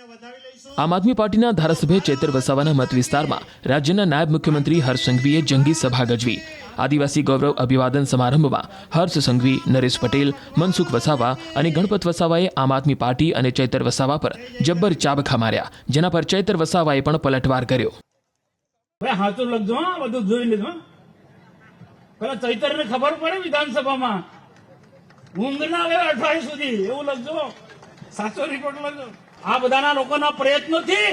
આમ આદમી પાર્ટીના ધારાસભ્ય ચેતર વસાવાના મત વિસ્તારમાં રાજ્યના નાયબ મુખ્યમંત્રી હર્ષ સંઘવીએ જંગી સભા ગજવી. આદિવાસી ગૌરવ અભિવાદન સમારંભમાં હર્ષ સંઘવી, નરેશ પટેલ, મનસુખ વસાવા અને ગણપત વસાવાએ આમ આદમી પાર્ટી અને ચૈતર વસાવા પર જબ્બર ચાબખા માર્યા, જેના પર ચૈતર વસાવાએ પણ પલટવાર કર્યો. હાચું લખજો, બધું જોઈ લેજો. પેલા ચૈતરને ખબર પડે વિધાનસભામાં ઊંઘ ના આવે અઠવાડિયે સુધી, એવું લખજો, સાચો રિપોર્ટ લખજો. આ બધાના લોકોના પ્રયત્નોથી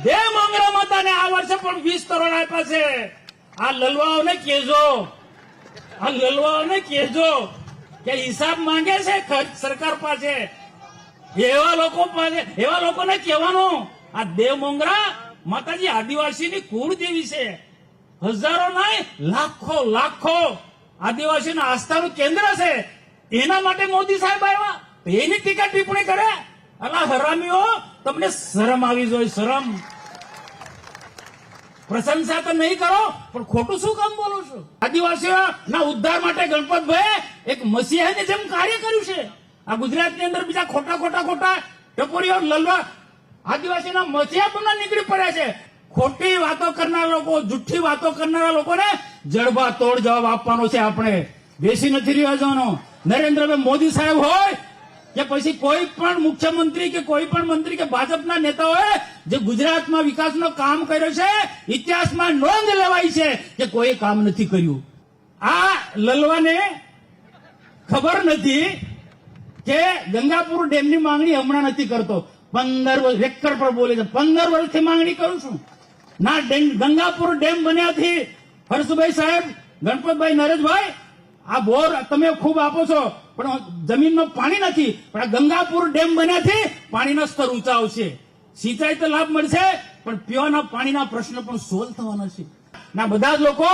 બે મંગળા માતાને આ વર્ષે પણ 20 કરોડ આપ્યા છે. આ લલવાઓને કહેજો કે હિસાબ માંગે છે ખર્ચ સરકાર પાસે. એવા લોકોને કહેવાનું, આ દેવ મોંગરા માતાજી આદિવાસીની કુળ દેવી છે. હજારો નહીં, લાખો આદિવાસીના આસ્થાનું કેન્દ્ર છે. એના માટે મોદી સાહેબ આવ્યા, એની ટીકા ટિપ્પણી કરે. અલા હરામીઓ, તમને શરમ આવી જોઈએ, શરમ. પ્રશંસા તો નહીં કરો, પણ ખોટું શું કામ બોલો છો? આદિવાસીઓના ઉદ્ધાર માટે ગણપતભાઈ એક મસીહાની જેમ કાર્ય કર્યું છે. આ ગુજરાતની અંદર બીજા ખોટા ટપોરીઓ લલવા આદિવાસીના મસીહા પણ નીકળી પડ્યા છે. ખોટી વાતો કરનારા લોકો, જુઠ્ઠી વાતો કરનારા લોકોને જડબા તોડ જવાબ આપવાનો છે. આપણે બેસી નથી રહ્યા જવાનો. નરેન્દ્રભાઈ મોદી સાહેબ હોય કે પછી કોઈ પણ મુખ્યમંત્રી કે કોઈ પણ મંત્રી કે ભાજપના નેતાઓએ જે ગુજરાતમાં વિકાસનો કામ કર્યો છે, ઇતિહાસમાં નોંધ લેવાય છે કે કોઈ કામ નથી કર્યું. આ લલવાને ખબર નથી કે ગંગાપુર ડેમની માંગણી હમણાં નથી કરતો. 15 વર્ષ રેકર્ડ પર બોલે છે, 15 વર્ષથી માંગણી કરું છું. ના ગંગાપુર ડેમ બન્યાથી હર્ષભાઈ સાહેબ, ગણપતભાઈ, નરેશભાઈ, આ બોર તમે ખૂબ આપો છો, પણ જમીનમાં પાણી નથી. પણ આ ગંગાપુર ડેમ બન્યાથી પાણીના સ્તર ઊંચા આવશે, સિંચાઈ તો લાભ મળશે, પણ પીવાના પાણીના પ્રશ્ન પણ સોલ્વ થવાના છે. ના બધા જ લોકો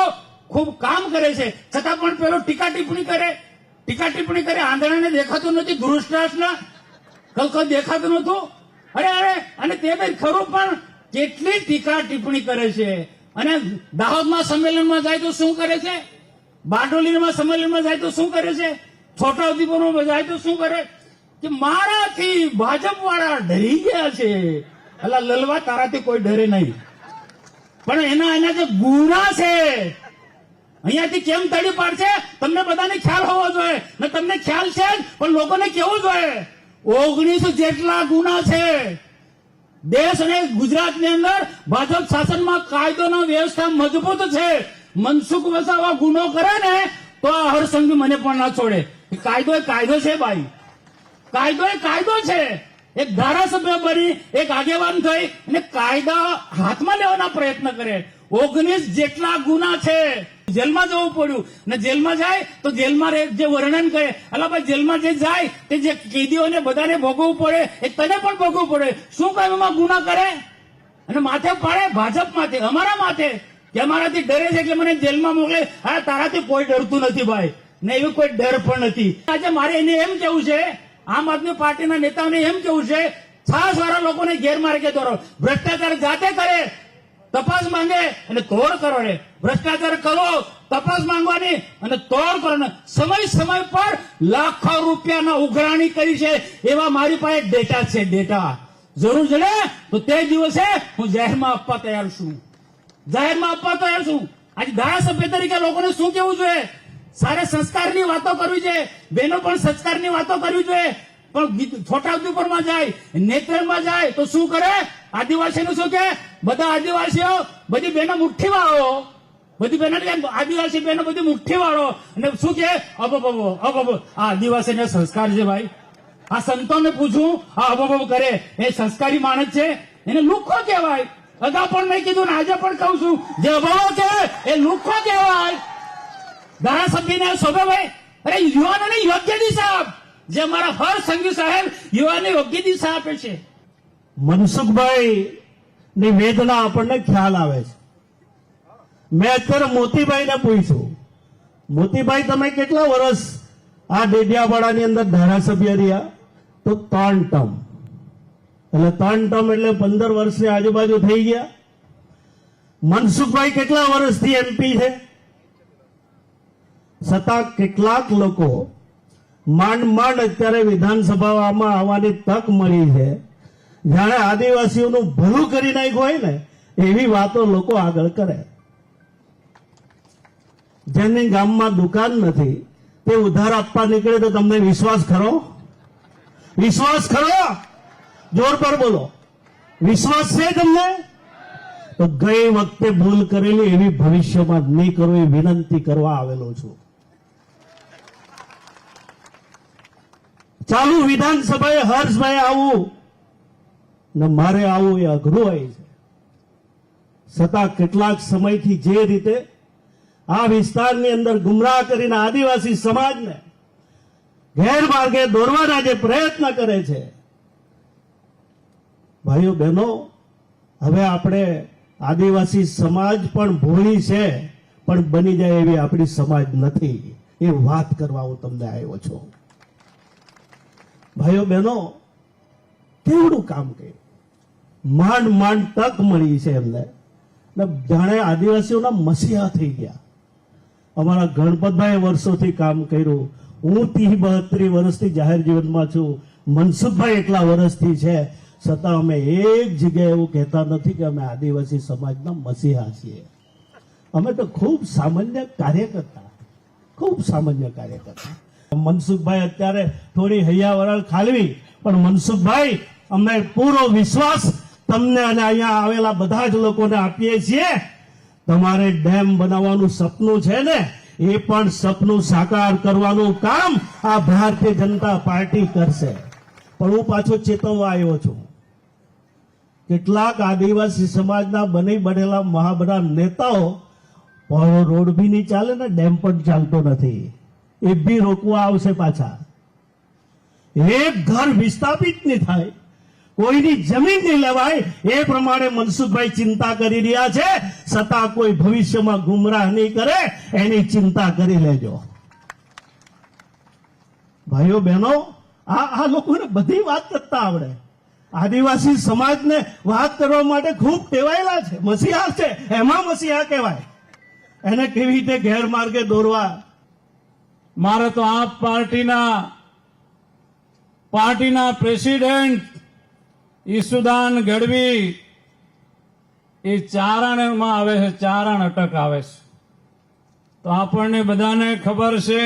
ખૂબ કામ કરે છે, છતાં પણ પેલો ટીકા ટિપ્પણી કરે. આંધળાને દેખાતું નથી, ધ્રુષ્ટાસના કલકલ દેખાતું નતું. અરે અને તે ખરું, પણ કેટલી ટીકા ટિપ્પણી કરે છે. અને દાહોદમાં સંમેલનમાં જાય તો શું કરે છે? બારડોલીમાં સંમેલનમાં જાય તો શું કરે છે? છોટાઉદેપુરમાં જાય તો શું કરે? કે મારાથી ભાજપ વાળા ડરી ગયા છે. અલા લલવા, તારાથી કોઈ ડરે નહીં, પણ એના જે ગુના છે અહીંયાથી કેમ તડી પાડશે તમને બધાને ખ્યાલ હોવો જોઈએ. ને તમને ખ્યાલ છે જ, પણ લોકોને કેવું જોઈએ. 19 જેટલા ગુના છે દેશ અને ગુજરાતની અંદર. ભાજપ શાસનમાં કાયદોની વ્યવસ્થા મજબૂત છે. મનસુખ વસાવા ગુનો કરે ને તો આ હર્ષસંઘવી મને પણ ના છોડે. કાયદો છે ભાઈ, કાયદો છે. એક ધારાસભ્ય બની, એક આગેવાન થઈ અને કાયદા હાથમાં લેવાના પ્રયત્ન કરે. 19 જેટલા ગુના છે. જેલમાં જવું પડ્યું, ને જેલમાં જાય તો જેલમાં જે વર્ણન કરે, અલા ભાઈ જેલમાં જે જાય તે જે કેદીઓને બધાને ભોગવવું પડે, એ તને પણ ભોગવવું પડે. શું કામ એમાં ગુના કરે અને માથે પાડે? ભાજપ માથે, અમારા માથે, કે અમારાથી ડરે છે કે મને જેલમાં મોકલે. હા, તારાથી કોઈ ડરતું નથી ભાઈ, ને એવું કોઈ ડર પણ નથી. આજે મારે એને એમ કેવું છે, આમ આદમી પાર્ટીના નેતાઓને એમ કેવું છે, છાસ વાળા લોકોને ગેરમાર્ગે દોરો. ભ્રષ્ટાચાર જાતે કરે, તપાસ માંગે અને તોડ કરો. ભ્રષ્ટાચાર કરો, તપાસ માંગવાની અને તોડ કરો. સમય પર લાખો રૂપિયાના ઉઘરાણી કરી છે એવા મારી પાસે ડેટા છે. ડેટા જરૂર જડે તો તે દિવસે હું જાહેરમાં આપવા તૈયાર છું. આજે ધારાસભ્ય તરીકે લોકોને શું કેવું જોઈએ? સારા સંસ્કારની વાતો કરવી જોઈએ. બહેનો પણ સંસ્કારની વાતો કરવી જોઈએ. પણ છોટાઉદેપુરમાં જાય, નેત્રંગમાં જાય તો શું કરે? આદિવાસીનું શું કે? બધા આદિવાસીઓ, બધી બહેનો મુઠ્ઠી વાળો, બધી બહેનો આદિવાસી બહેનો બધી મુઠ્ઠી વાળો. અને શું કે? આ આદિવાસીને સંસ્કાર છે ભાઈ. આ સંતોને પૂછું, આ અબબ કરે એ સંસ્કારી માણસ છે? એને લુખ્ખો કહેવાય. અગાઉ પણ મેં કીધું ને આજે પણ કહું છું, જે અભાવો કહેવાય એ લુખ્ખો કહેવાય. ધારાસભ્યને શોભે ભાઈ. અરે યુવાનોને યોગ્ય દિશા આપ, જે મારા હર્ષ સંઘવી સાહેબ યુવાનને યોગ્ય દિશા આપે છે. મનસુખભાઈ ની વેદના આપણને ખ્યાલ આવે છે. મેં અત્યારે મોતીભાઈને પૂછ્યું, મોતીભાઈ તમે કેટલા વર્ષ આ ડેડિયાપાડાની અંદર ધારાસભ્ય રહ્યા? તો 3 ટર્મ. એટલે 3 ટર્મ એટલે 15 વર્ષની આજુબાજુ થઈ ગયા. મનસુખભાઈ કેટલા વર્ષથી એમપી છે? છતાં કેટલાક લોકો માંડ અત્યારે વિધાનસભામાં આવવાની તક મળી છે જાણે આદિવાસીઓનું ભલું કરી નાખ્યું હોય ને એવી વાતો લોકો આગળ કરે. જેની ગામમાં દુકાન નથી તે ઉધાર આપવા નીકળે તો તમને વિશ્વાસ ખરો? વિશ્વાસ ખરો? જોર પર બોલો. વિશ્વાસ છે તમને? તો ગઈ વખતે ભૂલ કરેલી એવી ભવિષ્યમાં નહીં કરો એ વિનંતી કરવા આવેલો છું. ચાલુ વિધાનસભાએ હર્ષભાઈ આવું ને મારે આવું એ અઘરું હોય છે. છતાં કેટલાક સમયથી જે રીતે આ વિસ્તારની અંદર ગુમરાહ કરીને આદિવાસી સમાજને ગેરમાર્ગે દોરવાના જે પ્રયત્ન કરે છે, ભાઈઓ બહેનો, હવે આપણે આદિવાસી સમાજ પણ ભોળી છે પણ બની જાય એવી આપણી સમાજ નથી. એ વાત કરવા હું તમને આવ્યો છું. ભાઈઓ બહેનો, કેવડું કામ કર્યું, માંડ માંડ તક મળી છે એમને, જાણે આદિવાસીઓના મસીહા થઈ ગયા. અમારા ગણપતભાઈ વર્ષોથી કામ કર્યું. હું 30-32 વર્ષથી જાહેર જીવનમાં છું. મનસુખભાઈ એટલા વર્ષથી છે. છતાં અમે એક જગ્યાએ એવું કહેતા નથી કે અમે આદિવાસી સમાજના મસીહા છીએ. અમે તો ખૂબ સામાન્ય કાર્યકર્તા, ખૂબ સામાન્ય કાર્યકર્તા. મનસુખભાઈ અત્યારે થોડી હૈયાવરણ ખાલવી, પણ મનસુખભાઈ અમને પૂરો વિશ્વાસ તમને અને અહીંયા આવેલા બધા જ લોકોને આપીએ છીએ. તમારે ડેમ બનાવવાનું સપનું છે ને, એ પણ સપનું સાકાર કરવાનું કામ આ ભારતીય જનતા પાર્ટી કરશે. પણ હું પાછો ચેતવવા આવ્યો છું. કેટલાક આદિવાસી સમાજના બની બનેલા મહાબળા નેતાઓ પહોળો રોડ બી નહીં ચાલે ને ડેમ પણ ચાલતો નથી, એ બી રોકવા આવશે પાછા. એક ઘર વિસ્થાપિત નહીં થાય, કોઈની જમીન નહીં લેવાય, એ પ્રમાણે મનસુખભાઈ ચિંતા કરી રહ્યા છે. છતાં કોઈ ભવિષ્યમાં ગુમરાહ નહીં કરે એની ચિંતા કરી લેજો. ભાઈઓ બહેનો, આ લોકોને બધી વાત કરતા આવડે. આદિવાસી સમાજને વાત કરવા માટે ખૂબ ટેવાયેલા છે, મસીહા છે, એમાં મસીહા કહેવાય. એને કેવી રીતે ગેરમાર્ગે દોરવા. મારે તો આપ પાર્ટીના પ્રેસિડેન્ટ ઈસુદાન ગઢવી એ ચારણમાં આવે છે, ચારણ અટક આવે છે. તો આપણને બધાને ખબર છે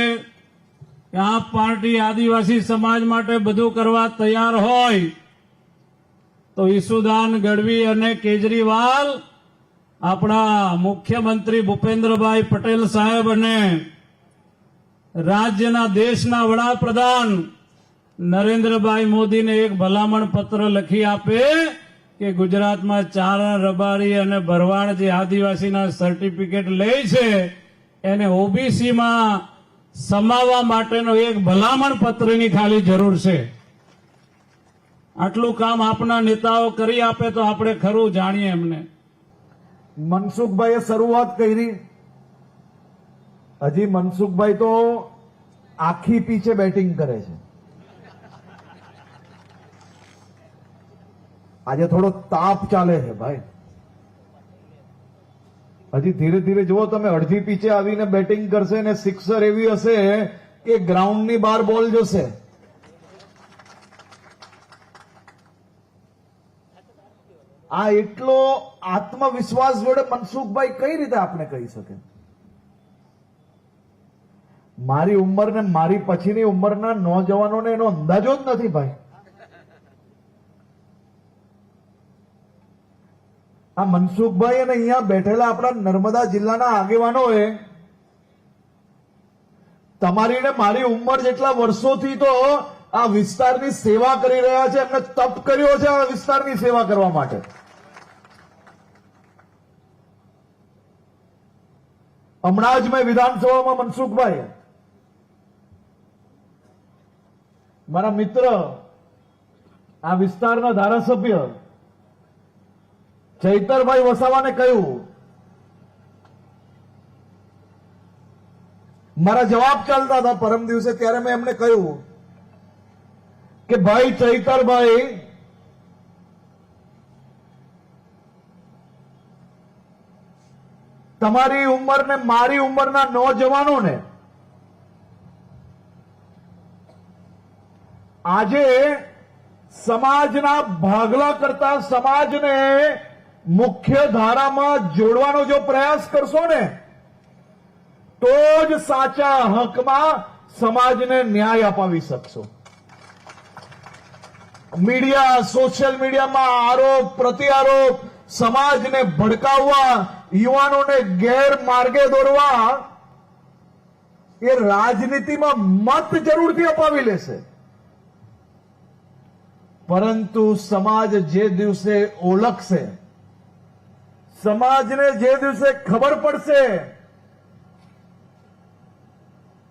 કે આપ પાર્ટી આદિવાસી સમાજ માટે બધું કરવા તૈયાર હોય તો ઈસુદાન ગઢવી અને કેજરીવાલ, આપણા મુખ્યમંત્રી ભૂપેન્દ્રભાઈ પટેલ સાહેબ અને રાજ્યના દેશના વડાપ્રધાન નરેન્દ્રભાઈ મોદીને એક ભલામણ પત્ર લખી આપે કે ગુજરાતમાં ચારણ, રબારી અને ભરવાડ જે આદિવાસીના સર્ટિફિકેટ લે છે એને ઓબીસીમાં સમાવવા માટેનો એક ભલામણ પત્રની ખાલી જરૂર છે. આટલું કામ આપના નેતાઓ કરી આપે તો આપણે ખરું જાણીએ એમને. મનસુખભાઈએ શરૂઆત કરી, હજી મનસુખભાઈ તો આખી પીછે બેટિંગ કરે છે. આજે થોડો તાપ ચાલે છે ભાઈ. હજી ધીરે ધીરે જુઓ તમે, અડધી પીછે આવીને બેટિંગ કરશે ને સિક્સર એવી હશે કે ગ્રાઉન્ડની બહાર બોલ જશે. આ એટલો આત્મવિશ્વાસ જોડે મનસુખભાઈ કઈ રીતે આપણે કહી શકે? મારી ઉંમર ને મારી પછીની ઉંમરના નોજવાનોને એનો અંદાજો જ નથી ભાઈ. આ મનસુખભાઈ અને અહીંયા બેઠેલા આપણા નર્મદા જિલ્લાના આગેવાનોએ તમારી ને મારી ઉંમર જેટલા વર્ષોથી તો આ વિસ્તારની સેવા કરી રહ્યા છે. એમને તપ કર્યો છે આ વિસ્તારની સેવા કરવા માટે. હમણાં જ મેં વિધાનસભામાં મનસુખભાઈ, મારા મિત્ર, આ વિસ્તારના ધારાસભ્ય ચૈતરભાઈ વસાવાને કહ્યું, મારા જવાબ ચાલતા હતા પરમ દિવસે, ત્યારે મેં એમને કહ્યું કે ભાઈ ચૈતરભાઈ, તમારી ઉંમર ને મારી ઉંમરના નોજવાનોને આજે સમાજના ભાગલા કરતા સમાજને મુખ્ય ધારામાં જોડવાનો જો પ્રયાસ કરશો ને તો જ સાચા હકમાં સમાજને ન્યાય અપાવી શકશો. મીડિયા, સોશિયલ મીડિયામાં આરોપ પ્રત્યારોપ, સમાજને ભડકાવવા, યુવાનોને ગેરમાર્ગે દોરવા એ રાજનીતિમાં મત જરૂરથી અપાવી લેશે, પરંતુ સમાજ જે દિવસે ઓળખશે, સમાજને જે દિવસે ખબર પડશે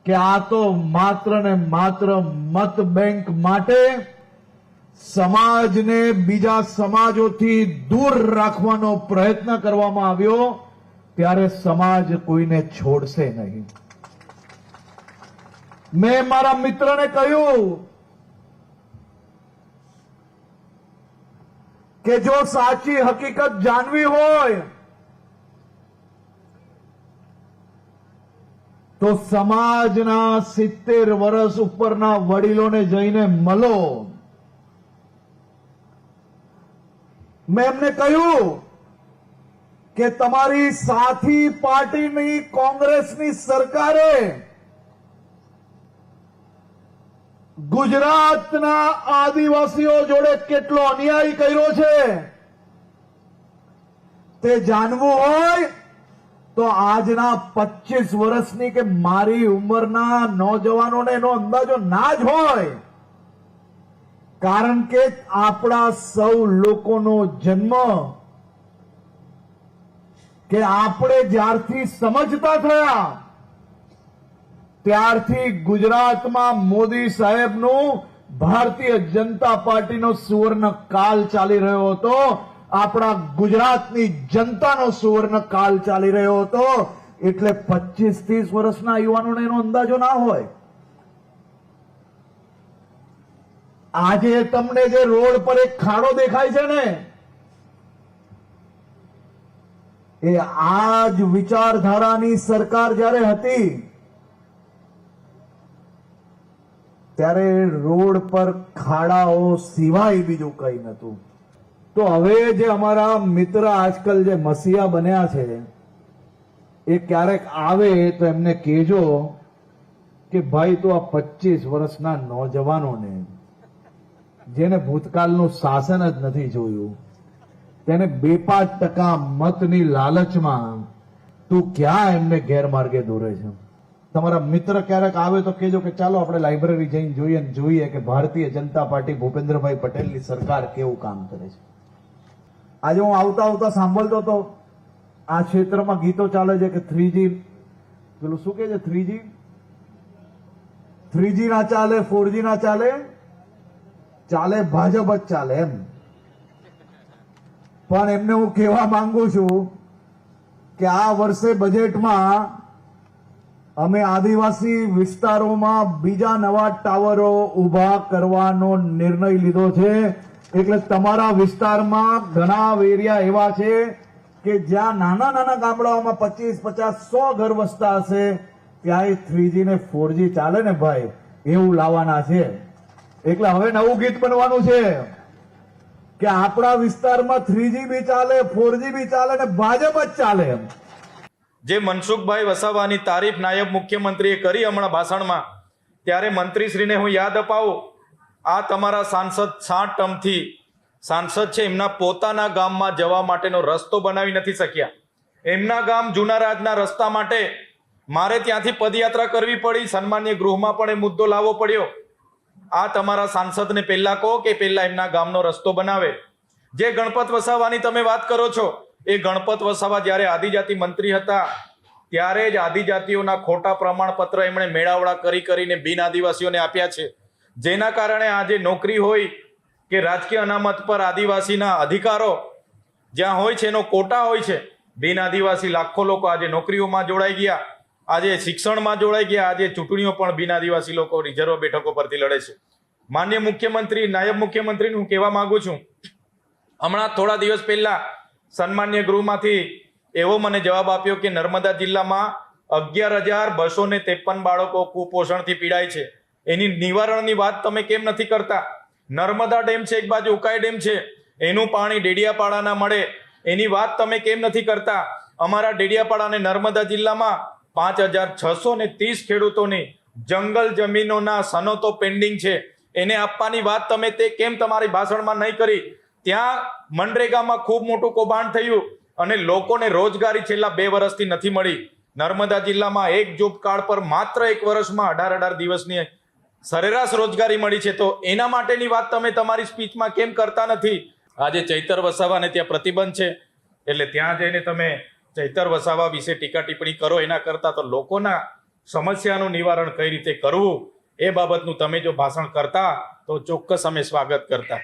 કે આ તો માત્ર ને માત્ર મત બેંક માટે સમાજને બીજા સમાજોથી દૂર રાખવાનો પ્રયત્ન કરવામાં આવ્યો, ત્યારે સમાજ કોઈને છોડશે નહીં. મેં મારા મિત્રને કહ્યું કે જો સાચી હકીકત જાણવી હોય તો સમાજના 70 વર્ષ ઉપરના વડીલોને જઈને મળો. મેં એમને કહ્યું કે તમારી સાથી પાર્ટીની કોંગ્રેસની સરકારે ગુજરાતના આદિવાસીઓ જોડે કેટલો અન્યાય કર્યો છે તે જાણવું હોય તો આજના 25 વર્ષની કે મારી ઉંમરના નોજવાનોને એનો અંદાજો ના જ હોય, કારણ કે આપણા સૌ લોકોનો જન્મ કે આપણે જ્યારથી સમજતા થયા ત્યારથી ગુજરાતમાં મોદી સાહેબનું ભારતીય જનતા પાર્ટીનો સુવર્ણ કાળ ચાલી રહ્યો હતો, આપણા ગુજરાતની જનતાનો સુવર્ણ કાળ ચાલી રહ્યો હતો. એટલે 25-30 વર્ષના યુવાનોને એનો અંદાજો ના હોય. આજે તમને જે રોડ પર એક ખાડો દેખાય છે ને, એ આ જ વિચારધારાની સરકાર જ્યારે હતી ત્યારે રોડ પર ખાડાઓ સિવાય બીજું કંઈ નહોતું. તો હવે જે અમારા મિત્ર આજકાલ જે મસીહા બન્યા છે એ ક્યારેક આવે તો એમને કહેજો કે ભાઈ તો આ 25 વર્ષના નોજવાનોને જેને ભૂતકાળનું શાસન જ નથી જોયું, તેને 2-5% મતની લાલચમાં તું ક્યાં એમને ગેરમાર્ગે દોરે છે. તમારા મિત્ર ક્યારેક આવે તો કહેજો કે ચાલો આપણે લાઇબ્રેરી જઈને જોઈએ કે ભારતીય જનતા પાર્ટી ભૂપેન્દ્રભાઈ પટેલની સરકાર કેવું કામ કરે છે. આજે હું આવતા આવતા સાંભળતો હતો આ ક્ષેત્રમાં ગીતો ચાલે છે કે 3G પેલું શું કે છે 3G ના ચાલે, 4G ના ચાલે, ચાલે ભાજપ જ ચાલે એમ. પણ એમને હું કહેવા માંગુ છું કે આ વર્ષે બજેટમાં અમે આદિવાસી વિસ્તારોમાં બીજા નવા ટાવરો ઉભા કરવાનો નિર્ણય લીધો છે. એટલે તમારા વિસ્તારમાં ઘણા એરિયા એવા છે કે જ્યાં નાના નાના ગામડાઓમાં 25-50-100 ઘર વસતા હશે, ત્યાં 3G ને 4G ચાલે ને ભાઈ, એવું લાવવાના છે. એટલે હવે નવું ગીત બનવાનું છે કે આપણા વિસ્તારમાં 3G બી ચાલે, 4G બી ચાલે ને ભાજપ જ ચાલે. જે મનસુખભાઈ વસાવાની તારીફ નાયબ મુખ્યમંત્રીએ કરી હમણાં ભાષણમાં, ત્યારે મંત્રીશ્રીને હું યાદ અપાવું, આ તમારા સાંસદ 60 ટર્મથી સાંસદ છે, એમના પોતાના ગામમાં જવા માટેનો રસ્તો બનાવી નથી શક્યા. એમના ગામ જુનારાજના રસ્તા માટે મારે ત્યાંથી પદયાત્રા કરવી પડી, સન્માનીય ગૃહમાં પણ એ મુદ્દો લાવવો પડ્યો. આ તમારા સાંસદને પહેલા કહો કે પહેલા એમના ગામનો રસ્તો બનાવે. જે ગણપત વસાવાની તમે વાત કરો છો, એ ગણપત વસાવા જ્યારે આદિજાતિ મંત્રી હતા ત્યારે જ આદિજાતિઓના ખોટા પ્રમાણપત્ર એમણે મેળાવડા કરીને બિન આદિવાસીઓને આપ્યા છે, જેના કારણે આજે નોકરી હોય કે રાજકીય અનામત પર આદિવાસીના અધિકારો જ્યાં હોય છે એનો કોટા હોય છે. બિન આદિવાસી લાખો લોકો આજે નોકરીઓમાં જોડાઈ ગયા, આજે શિક્ષણમાં જોડાઈ ગયા, આજે ચૂંટણીઓ પણ બિન આદિવાસી લોકો રિઝર્વ બેઠકો પરથી લડે છે. માન્ય મુખ્યમંત્રી, નાયબ મુખ્યમંત્રીને હું કહેવા માંગુ છું, હમણાં થોડા દિવસ પહેલા સન્માન્ય ગૃહમાંથી એવો મને જવાબ આપ્યો કે નર્મદા જિલ્લામાં 11,253 બાળકો કુપોષણથી પીડાય છે. એની નિવારણની વાત તમે કેમ નથી કરતા? નર્મદા ડેમ છે, એક બાજુ ઉકાઈ ડેમ છે, એનું પાણી ડેડિયાપાડાના મળે એની વાત તમે કેમ નથી કરતા? અમારા ડેડિયાપાડા અને નર્મદા જિલ્લામાં 5630 ખેડૂતોની જંગલ જમીનોના સનતો પેન્ડિંગ છે, એને આપવાની વાત તમે તે કેમ તમારી ભાષણમાં નહીં કરી? ત્યાં મનરેગામાં ખૂબ મોટું કૌભાંડ થયું અને લોકોને રોજગારી છેલ્લા 2 વર્ષથી નથી મળી. નર્મદા જિલ્લામાં એક જોબ કાર્ડ પર માત્ર 1 વર્ષમાં 18 દિવસની સરેરાશ રોજગારી મળી છે. તો એના માટેની વાત તમે તમારી સ્પીચમાં કેમ કરતા નથી? આજે ચૈતર વસાવાને ત્યાં પ્રતિબંધ છે એટલે ત્યાં જઈને તમે ચૈતર વસાવા વિશે ટીકા ટિપ્પણી કરો, એના કરતા તો લોકોના સમસ્યાનું નિવારણ કઈ રીતે કરવું એ બાબતનું તમે જો ભાષણ કરતા તો ચોક્કસ અમે સ્વાગત કરતા.